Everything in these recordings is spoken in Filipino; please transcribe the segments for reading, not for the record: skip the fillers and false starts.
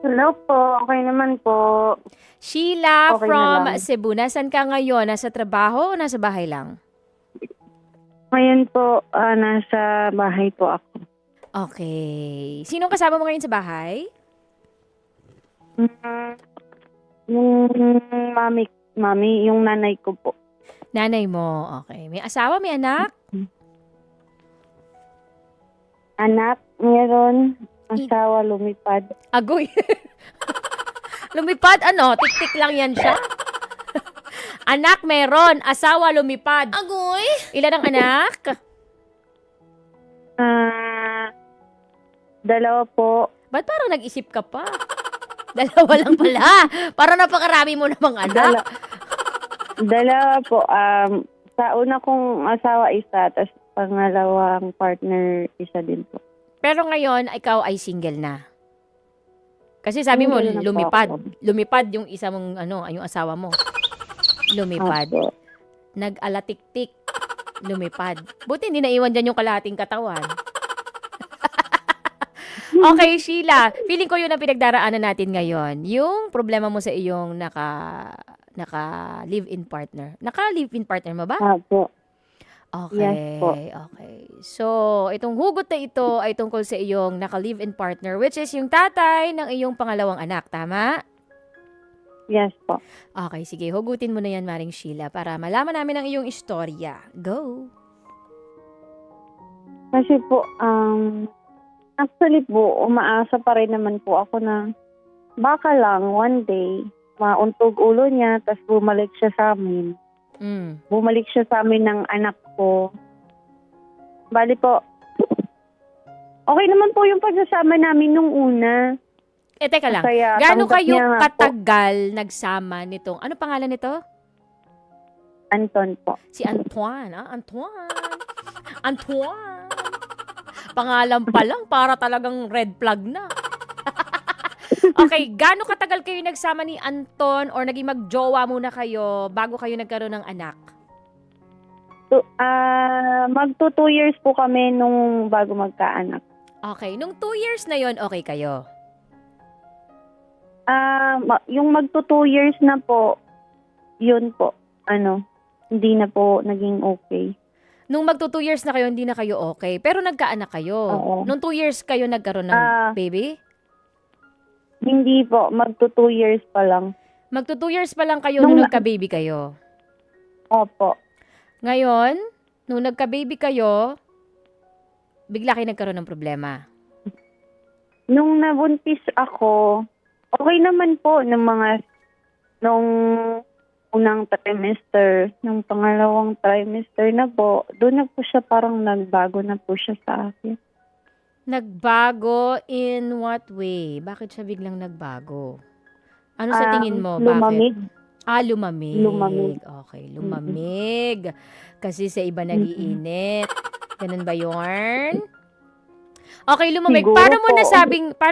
Hello po, okay naman po. Sheila Okay na from lang. Cebu. Nasaan ka ngayon? Nasa trabaho o nasa bahay lang? Ngayon po, nasa bahay po ako. Okay. Sinong kasama mo ngayon sa bahay? Mm, Yung mami, yung nanay ko po. Nanay mo. Okay. May asawa, may anak? Anak, meron. Asawa, lumipad. Agoy. Lumipad, ano? Tik-tik lang yan siya. Anak meron, asawa lumipad. Agoy. Ilan ang anak? Dalawa po. Ba't parang nag-isip ka pa? Dalawa lang pala. Parang napakarami mo namang anak. Dalawa po. Sa una kong asawa isa, tapos pangalawang partner isa din po. Pero ngayon, ikaw ay single na. Kasi sabi mo, Single na po lumipad. ako. Lumipad yung isa mong, yung asawa mo. Lumipad. Opo. Nag-alatik-tik. Lumipad. Buti hindi naiwan dyan yung kalahating katawan. Okay, Sheila. Feeling ko yun ang pinagdaraanan natin ngayon. Yung problema mo sa iyong naka-live-in partner. Naka-live-in partner mo ba? Opo. Okay, Yes po. okay. So, itong hugot na ito ay tungkol sa iyong naka-live-in partner, which is yung tatay ng iyong pangalawang anak. Tama? Yes po. Okay, sige. Hugutin mo na yan, Maring Sheila, para malaman namin ang iyong istorya. Go! Kasi po, actually po, umaasa pa rin naman po ako na baka lang one day, mauntog ulo niya, tapos bumalik siya sa amin. Mm. Bumalik siya sa amin ng anak ko. Bali po, okay naman po yung pagsasama namin nung una. Teka lang. Kaya Gaano tanggap kayo niya nga po. katagal nagsama nitong, ano pangalan nito? Anton po. Si Antoine. Antoine. Antoine. Pangalan pa lang, para talagang red flag na. Okay, gaano katagal kayo nagsama ni Anton or naging magjowa muna kayo bago kayo nagkaroon ng anak? Magto 2 years po kami nung bago magkaanak. Okay, nung 2 years na yon okay kayo? Yung magto 2 years na po, yun po, hindi na po naging okay. Nung magto 2 years na kayo, hindi na kayo okay. Pero nagkaanak kayo. Oo. Nung 2 years kayo nagkaroon ng baby? Hindi po, magto 2 years pa lang. Magto 2 years pa lang kayo nung nagka-baby kayo. Opo. Ngayon, nung nagka-baby kayo, bigla kayo nagkaroon ng problema. Nung nabuntis ako, okay naman po nung unang trimester, nung pangalawang trimester na po, doon na po siya parang nagbago na po siya sa akin. Nagbago in what way? Bakit siya biglang nagbago? Ano sa tingin mo? Lumamig. Bakit? Lumamig. Lumamig. Okay, lumamig. Kasi sa iba nagiinit. Ganun ba yun? Okay, lumamig. Siguro Paano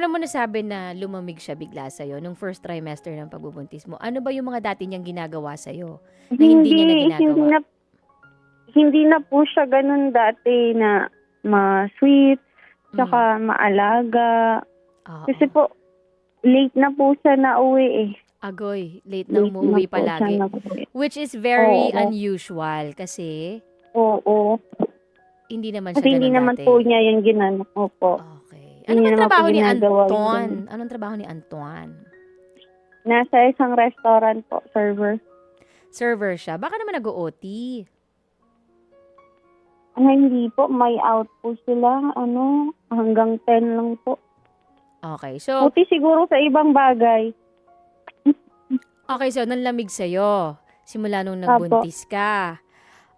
mo nasabi na lumamig siya bigla sa'yo nung first trimester ng pagbubuntis mo? Ano ba yung mga dati niyang ginagawa sa'yo na hindi niya na ginagawa? Hindi na po siya ganun dati na ma-sweet, tsaka maalaga. Oo. Kasi po, late na po siya nauwi eh. Agoy, late na umuwi po siya palagi. nauwi. Which is very Oo. unusual kasi Oo. hindi naman siya Kasi hindi ganun naman dati. po niya yung ginano po. Okay. Hindi Ano ba naman trabaho po ni ginagawa yun. Anton? Anong trabaho ni Antoine? Nasa isang restaurant po, server. Server siya. Baka naman nag-OT. Hindi po, may out po sila, hanggang 10 lang po. Okay. So, Buti siguro sa ibang bagay. nanlamig sa'yo. Simula nung Apo. nagbuntis ka.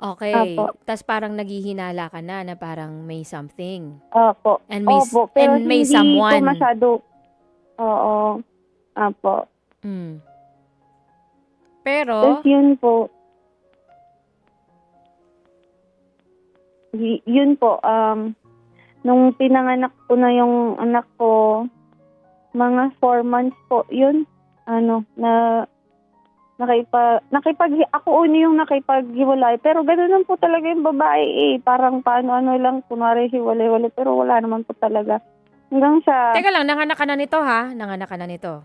Okay. Apo. Tapos parang naghihinala ka na parang may something. Opo. And may, Opo, pero and may hindi someone. po masyado. Oo. Opo. Mm. Pero, Tapos yun po, nung pinanganak ko na yung anak ko, mga 4 months po, yun, ako yung nakipaghiwalay. Pero gano'n lang po talaga yung babae eh. Parang paano-ano lang, kunwari hiwalay-walay, pero wala naman po talaga. Hanggang sa, Teka lang, nanganak ka na nito ha? Nanganak ka na nito.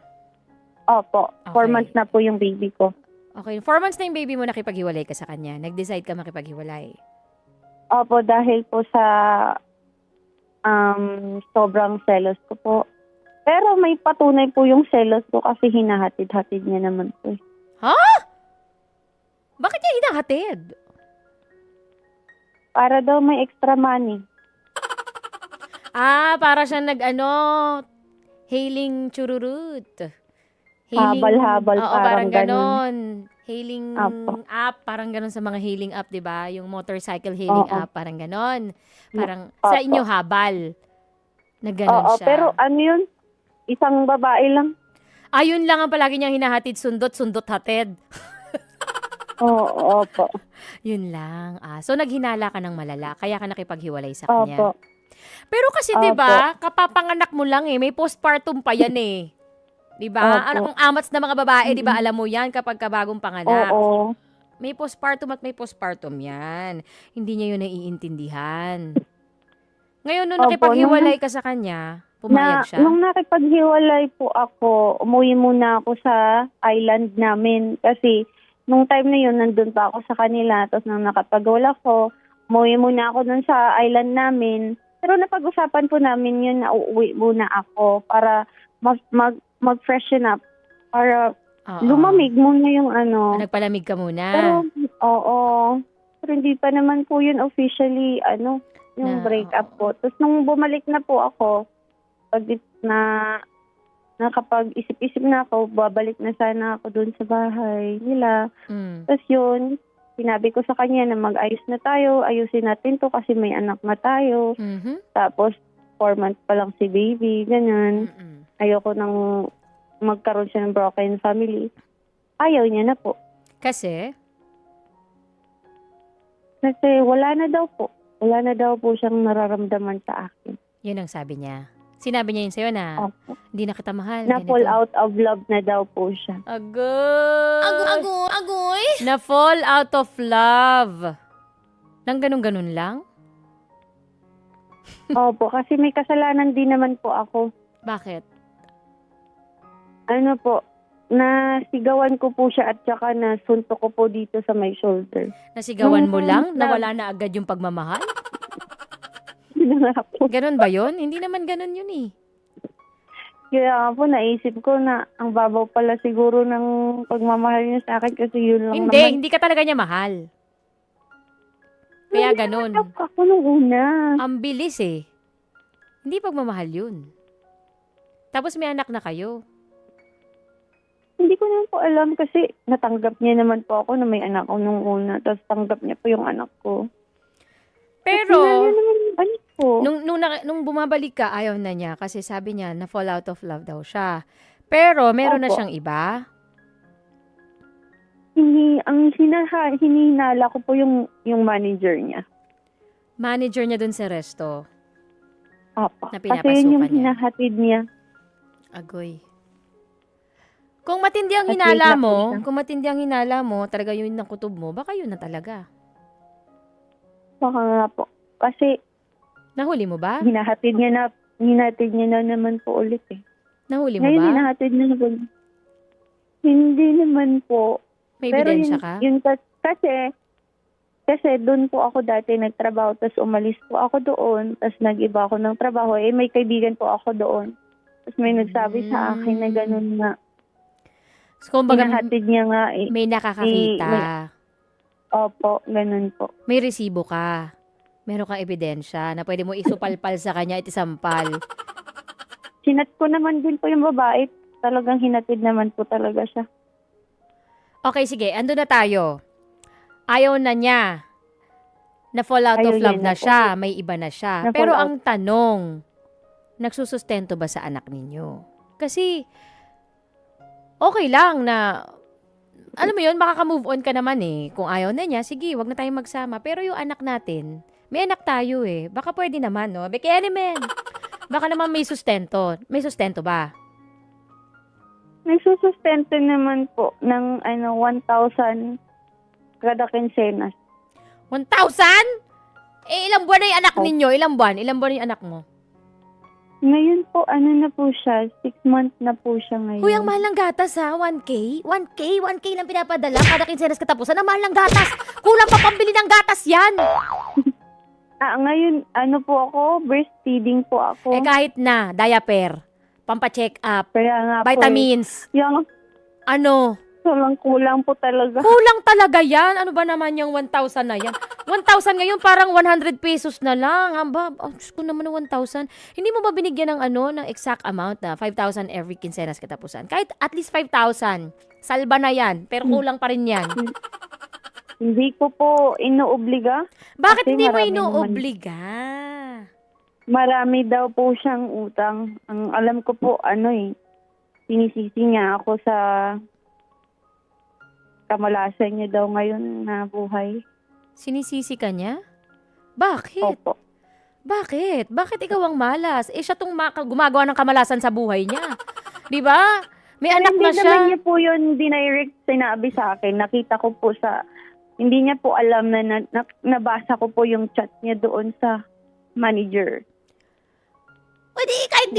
opo, 4 Okay. months na po yung baby ko. Okay, 4 months na yung baby mo, nakipaghiwalay ka sa kanya. Nag-decide ka makipaghiwalay. Opo, dahil po sa sobrang selos ko po. Pero may patunay po yung selos ko kasi hinahatid-hatid niya naman po. Bakit niya hinahatid? Para daw may extra money. Para siya hailing chururut. Habal-habal, Oo, parang ganon. Hailing Apo. app, parang ganon sa mga hailing app, di ba? Yung motorcycle hailing Oo. app, parang ganon. Parang Opo. sa inyo habal. Na ganon Oo, siya. pero ano yun? Isang babae lang. Ayun lang ang palagi niyang hinahatid, sundot hatid. Oo, opo. Yun lang. So naghinala ka ng malala, kaya ka nakipaghiwalay sa kanya. Opo. Pero kasi Opo. 'di ba, kapapanganak mo lang may postpartum pa yan eh. 'Di ba? Opo. Ang amats na mga babae, 'di ba, alam mo 'yan kapag kabagong panganak. Oo. May postpartum at may postpartum 'yan. Hindi niya 'yun naiintindihan. Ngayon nung Opo, nakipaghiwalay ka sa kanya, pumayag siya. Nung nakipaghiwalay po ako, umuwi muna ako sa island namin kasi nung time na yun, nandun pa ako sa kanila. Tapos nung nakapagwala ko, umuwi muna ako dun sa island namin. Pero napag-usapan po namin yun na uuwi muna ako para mag-freshen up. Para Oo. lumamig muna yung ano. Nagpalamig ka muna. Pero, oo. Pero hindi pa naman po yun officially, yung Na, breakup po. Tapos nung bumalik na po ako, pag nakapag-isip-isip na ako, babalik na sana ako doon sa bahay nila. Tapos yun, sinabi ko sa kanya na mag-ayos na tayo, ayusin natin to kasi may anak na tayo. Tapos 4 months pa lang si baby, ganyan. Ayoko nang magkaroon siya ng broken family. Ayaw niya na po. Kasi Wala na daw po. Wala na daw po siyang nararamdaman sa akin. yun ang sabi niya. Sinabi niya yun sa'yo na Opo. hindi na kita mahal. Na ganito. fall out of love na daw po siya. Agoy! Na fall out of love. Nang ganun-ganun lang? Opo, kasi may kasalanan din naman po ako. Bakit? Ano po, nasigawan ko po siya at saka nasuntok ko po dito sa my shoulder. Nasigawan mo lang? Na- Nawala na agad yung pagmamahal? Yun na nga po. Ganun ba yun? Hindi naman ganun yun eh. Kaya po, naisip ko na ang babaw pala siguro ng pagmamahal niya sa akin kasi yun lang Hindi, naman. hindi ka talaga niya mahal. Kaya ganun. Ako nung una. Ang bilis eh. Hindi pagmamahal yun. Tapos may anak na kayo. Hindi ko naman po alam kasi natanggap niya naman po ako na may anak ko nung una. Tapos tanggap niya po yung anak ko. Pero, Kasi naman yung anak ko. nung bumabalik ka, ayaw na niya kasi sabi niya na fall out of love daw siya. Pero, meron na Opo. siyang iba. Ang hinihinala ko po yung manager niya. Manager niya dun sa resto. Apa. Na Kasi yun yung pinapasukan niya. hinahatid niya. Agoy. Kung matindi ang At hinala wait lang po mo, siya. kung matindi ang hinala mo, talaga yun ang kutob mo, baka yun na talaga. Baka nga po. Kasi Nahuli mo ba? hinahatid niya na naman po ulit eh. Nahuli mo Ngayon ba? hinahatid na naman. Hindi naman po. May Pero ebidensya ka? Kasi doon po ako dati nagtrabaho, tapos umalis po ako doon, tapos nag-iba ako ng trabaho. May kaibigan po ako doon. Tapos may nagsabi sa akin na gano'n na So, kumbaga, hinahatid niya nga eh. may nakakakita. Opo, gano'n po. May resibo ka. Meron kang ebidensya na pwede mo isupalpal sa kanya at isampal. Sinat ko naman din po yung babae. Talagang hinatid naman po talaga siya. Okay, sige. Ando na tayo. Ayaw na niya. Na fall out Ayaw of love niya na na siya. May iba na siya. Na Pero fall out. ang tanong, nagsusustento ba sa anak ninyo? Kasi, okay lang na, alam mo yun, makaka-move on ka naman eh. Kung ayaw na niya, sige, wag na tayong magsama. Pero yung anak natin, may anak tayo eh. Baka pwede naman, no? Kaya naman, baka naman may sustento. May sustento ba? Nagsusustento naman po ng 1,000 kada quincenas. 1,000? Eh, ilang buwan na yung anak ninyo? Ilang buwan? Ilang buwan yung anak mo? Ngayon po, ano na po siya, 6 months na po siya ngayon. Huy, ang mahal ng gatas ha, 1K? 1K lang pinapadala kada kinsenas katapusan. Ang mahal ng gatas. Kulang pa pambili ng gatas yan. Ngayon, ano po ako, breastfeeding po ako. Eh kahit na, diaper, pampacheck up, Kaya nga po, vitamins, yung ano, kulang po talaga. kulang talaga yan. Ano ba naman yung 1,000 na yan? 1,000 ngayon parang 100 pesos na lang. Aba, Diyos ko naman ng 1,000. Hindi mo ba binigyan ng ng exact amount na 5,000 every kinsenas katapusan? Kahit at least 5,000. Salba na yan. Pero kulang pa rin yan. Hindi ko po inuobliga. Bakit Kasi hindi mo marami inuobliga? Marami daw po siyang utang. Ang alam ko po, sinisisi niya ako sa kamalasan niya daw ngayon na buhay. Sinisisi ka niya? Bakit? Opo. Bakit? Bakit ikaw ang malas? Eh, siya tong gumagawa ng kamalasan sa buhay niya. Di ba? May anak na Hindi naman siya. niya po yun dinirect sinabi sa akin. Nakita ko po hindi niya po alam na nabasa ko po yung chat niya doon sa manager. Pwede, kahit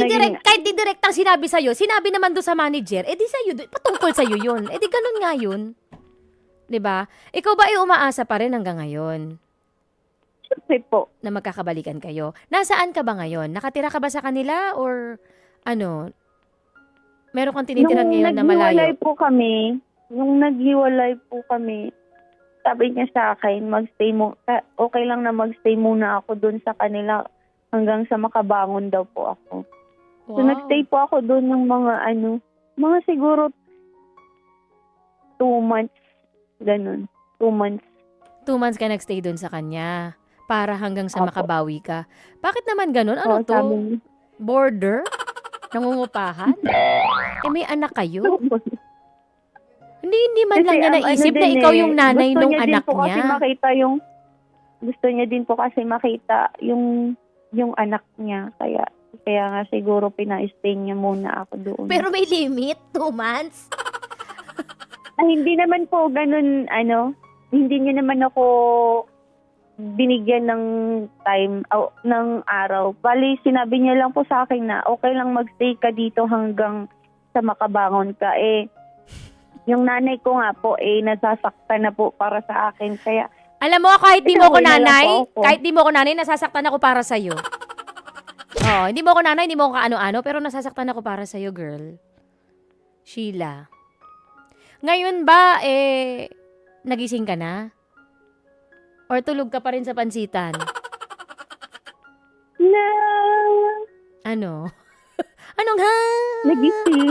di direct ang sinabi sa'yo, sinabi naman doon sa manager, eh di sa'yo, patungkol sa'yo yun. Eh di ganun nga yun. 'Di ba? Ikaw ba ay umaasa pa rin hanggang ngayon Siyempre po. na magkakabalikan kayo? Nasaan ka ba ngayon? Nakatira ka ba sa kanila or ano? Meron kang tinitiran ngayon na malayo? Nung naghiwalay po kami, sabi niya sa akin, okay lang na magstay muna ako doon sa kanila hanggang sa makabangon daw po ako. So, nagstay po ako doon ng mga siguro 2 months. Ganun. 2 months. 2 months ka nagstay doon sa kanya para hanggang sa Opo. makabawi ka. Bakit naman ganun? Ano Oo, to? sabi niya. Border? Nangungupahan? Eh may anak kayo? Hindi man lang niya naisip na ikaw yung nanay nung anak niya. Gusto niya din po kasi makita yung anak niya. Kaya nga siguro pina-stay niya muna ako doon. Pero may limit, 2 months. Hindi naman po ganun, hindi niya naman ako binigyan ng time, ng araw. Bali, sinabi niya lang po sa akin na okay lang magstay ka dito hanggang sa makabangon ka. Yung nanay ko nga po, nasasaktan na po para sa akin. Kaya, Alam mo, kahit di mo ko Pinauwi na lang nanay, po ako. nasasaktan ako para sa'yo. Oh, hindi mo ko nanay, hindi mo ko kaano-ano, pero nasasaktan ako para sa'yo, girl. Sheila. Ngayon ba, nagising ka na? Or tulog ka pa rin sa pansitan? na, Ano? Anong ha? nagising.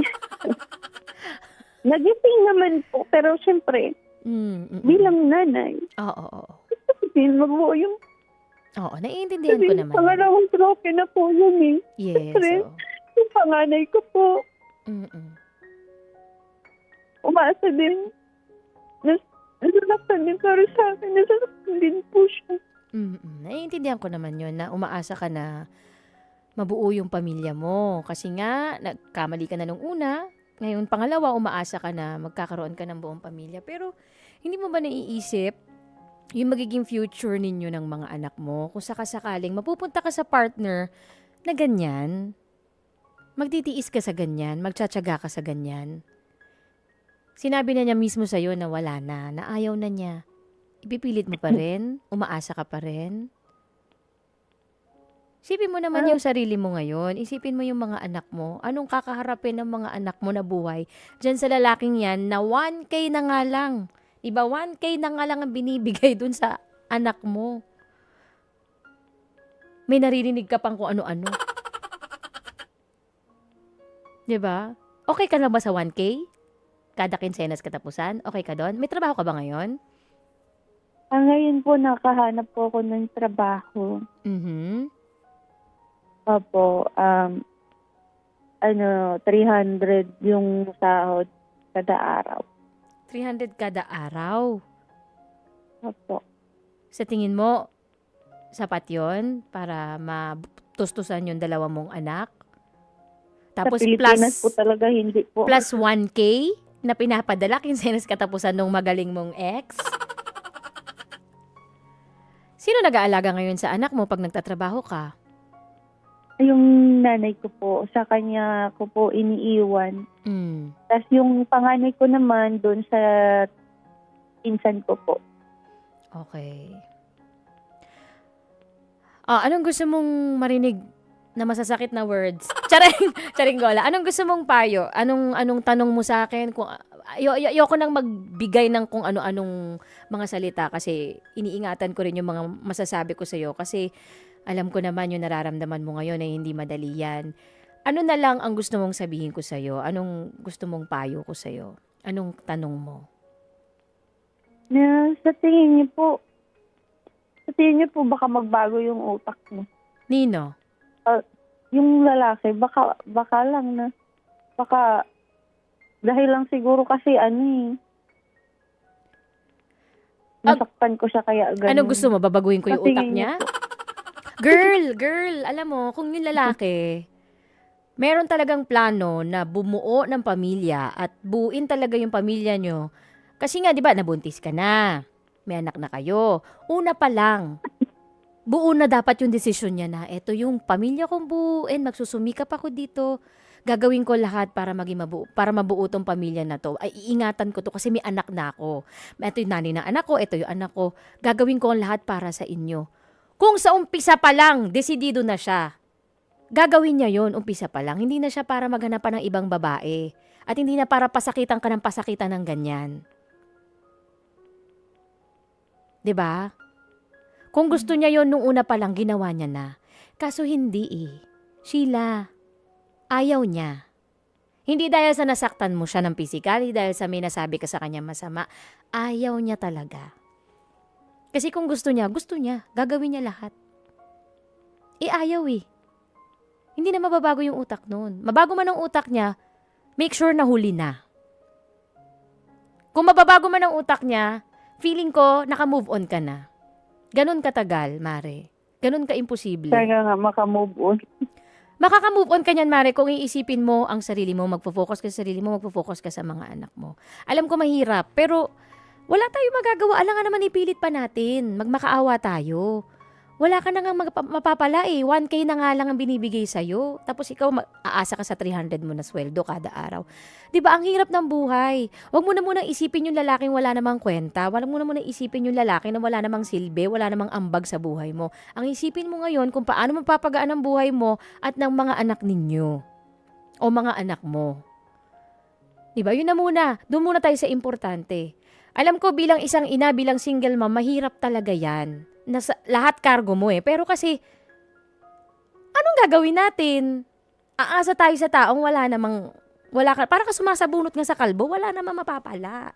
Nagising naman po, pero syempre, bilang nanay, Oo. hindi mabuo yung Oo, naiintindihan ko naman. pangalawang trophy na po yun Yes. Siyempre, yung panganay ko po, umasa din. Nasasaktan din para sa akin. Nasasaktan din po siya. Naiintindihan ko naman yun na umaasa ka na mabuo yung pamilya mo. Kasi nga, nagkamali ka na nung una. Ngayon, pangalawa, umaasa ka na magkakaroon ka ng buong pamilya. Pero, hindi mo ba naiisip yung magiging future ninyo ng mga anak mo? Kung sakasakaling mapupunta ka sa partner na ganyan, magtitiis ka sa ganyan, magtsatsaga ka sa ganyan. Sinabi na niya mismo sa'yo na wala na ayaw na niya. Ipipilit mo pa rin? Umaasa ka pa rin? Isipin mo naman yung sarili mo ngayon. Isipin mo yung mga anak mo. Anong kakaharapin ng mga anak mo na buhay dyan sa lalaking yan na 1K na nga lang. Diba? 1K na nga lang ang binibigay dun sa anak mo. May naririnig ka pang kung ano-ano. Diba? Okay ka lang ba sa 1K? Kada kinsenas katapusan? Okay ka doon? May trabaho ka ba ngayon? Ngayon po, nakahanap po ako ng trabaho. Opo, 300 yung sahod kada araw. 300 kada araw? Opo. Sa tingin mo, sapat yon para matustusan yung dalawa mong anak? Tapos sa Pilipinas po talaga hindi po. plus 1K na pinapadala kinsenas katapusan nung magaling mong ex? Sino nag-aalaga ngayon sa anak mo pag nagtatrabaho ka? Yung nanay ko po, sa kanya ko po iniiwan. Mm. Tapos yung panganay ko naman doon sa pinsan ko po. Okay. Anong gusto mong marinig na masasakit na words? Charing gola. Anong gusto mong payo? Anong tanong mo sa akin? Kung ayoko nang magbigay ng kung ano-anong mga salita kasi iniingatan ko rin yung mga masasabi ko sa iyo kasi alam ko naman yung nararamdaman mo ngayon ay hindi madali yan. Ano na lang ang gusto mong sabihin ko sa iyo? Anong gusto mong payo ko sa iyo? Anong tanong mo? Na sa tingin niyo po baka magbago yung utak mo. Nino? Yung lalaki, baka lang na, baka dahil lang siguro kasi nasaktan ko siya kaya ganun. Anong gusto mo? Babaguhin ko yung Sa utak tingin niya? niyo po. Girl, alam mo, kung yung lalaki, meron talagang plano na bumuo ng pamilya at buuin talaga yung pamilya nyo. Kasi nga, di ba, nabuntis ka na. May anak na kayo. Una pa lang, buo na dapat yung desisyon niya na, eto yung pamilya kong buuin, magsusumikap ako dito. Gagawin ko lahat para maging mabuo tong pamilya na to. Ay, iingatan ko to kasi may anak na ako. Ito yung nanay ng anak ko, ito yung anak ko. Gagawin ko ang lahat para sa inyo. Kung sa umpisa pa lang, desidido na siya. Gagawin niya yon umpisa pa lang. Hindi na siya para maghanap pa ng ibang babae. At hindi na para pasakitan ka ng pasakitan ng ganyan. 'Di ba? Kung gusto niya yon nung una pa lang, ginawa niya na. Kaso hindi Sheila, ayaw niya. Hindi dahil sa nasaktan mo siya ng pisikal, hindi dahil sa may nasabi ka sa kanya masama. Ayaw niya talaga. Kasi kung gusto niya, gagawin niya lahat. Ayaw Hindi na mababago yung utak nun. Mabago man ang utak niya, make sure na huli na. Kung mababago man ang utak niya, feeling ko, naka-move on ka na. Ganon katagal, Mare. Ganon ka-imposible. Kaya nga makamove on. Makaka-move on ka niyan, Mare, kung iisipin mo ang sarili mo, magpo-focus ka sa sarili mo, magpo-focus ka sa mga anak mo. Alam ko mahirap, pero wala tayong magagawa. Alam nga naman ipilit pa natin. Magmakaawa tayo. Wala ka na nga mapapala 1K na nga lang ang binibigay sa'yo. Tapos ikaw aasa ka sa 300 mo na sweldo kada araw. 'Di ba ang hirap ng buhay? Huwag mo na munang isipin yung lalaking wala namang kwenta. Huwag mo na munang isipin yung lalaki na wala namang silbi, wala namang ambag sa buhay mo. Ang isipin mo ngayon kung paano mapapagaan ang buhay mo at ng mga anak ninyo. O mga anak mo. 'Di ba? Yun na muna. Doon muna tayo sa importante. Alam ko bilang isang ina, bilang single mom, mahirap talaga yan. Lahat cargo mo Pero kasi, anong gagawin natin? Aasa tayo sa taong para ka sumasabunot nga sa kalbo, wala namang mapapala.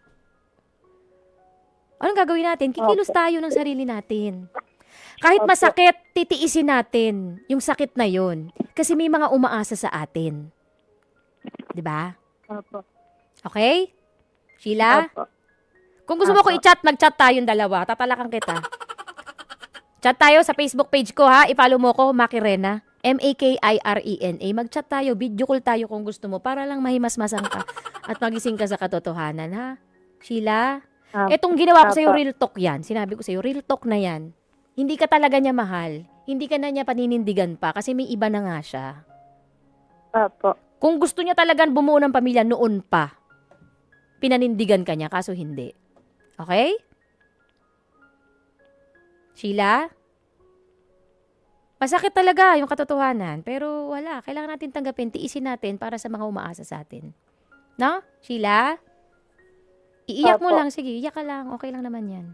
Anong gagawin natin? Kikilos tayo ng sarili natin. Kahit masakit, titiisin natin yung sakit na yun. Kasi may mga umaasa sa atin. 'Di ba? Opo. Okay? Sheila? Opo. Kung gusto mo ko i-chat, mag-chat tayong dalawa. Tatalakan kita. Chat tayo sa Facebook page ko ha. I-follow mo ko, Makirena. Makirena. Mag-chat tayo, video call tayo kung gusto mo para lang mahimasmasan ka at magising ka sa katotohanan ha. Sheila, etong ginawa ko sa'yo, real talk yan. Sinabi ko sa'yo, real talk na yan. Hindi ka talaga niya mahal. Hindi ka na niya paninindigan pa kasi may iba na nga siya. Opo. Kung gusto niya talagang bumuo ng pamilya noon pa, pinanindigan ka niya, kaso hindi. Okay? Sheila? Masakit talaga yung katotohanan, pero wala. Kailangan natin tanggapin, tiisin natin para sa mga umaasa sa atin. No? Sheila? Iiyak mo lang. Sige, iyak ka lang. Okay lang naman yan.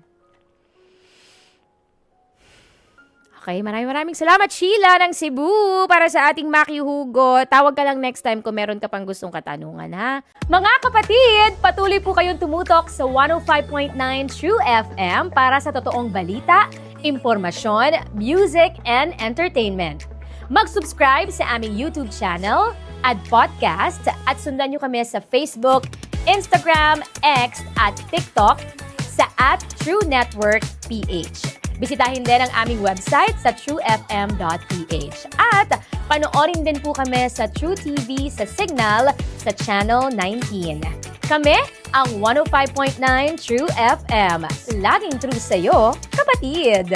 Okay, maraming salamat, Sheila ng Cebu, para sa ating makihugot. Tawag ka lang next time kung meron ka pang gustong katanungan, ha? Mga kapatid, patuloy po kayong tumutok sa 105.9 True FM para sa totoong balita, impormasyon, music, and entertainment. Mag-subscribe sa aming YouTube channel at podcast at sundan nyo kami sa Facebook, Instagram, X, at TikTok sa @TrueNetworkPH. Bisitahin din ang aming website sa truefm.ph. At panoorin din po kami sa True TV sa Signal sa Channel 19. Kami ang 105.9 True FM. Laging true sa'yo, kapatid!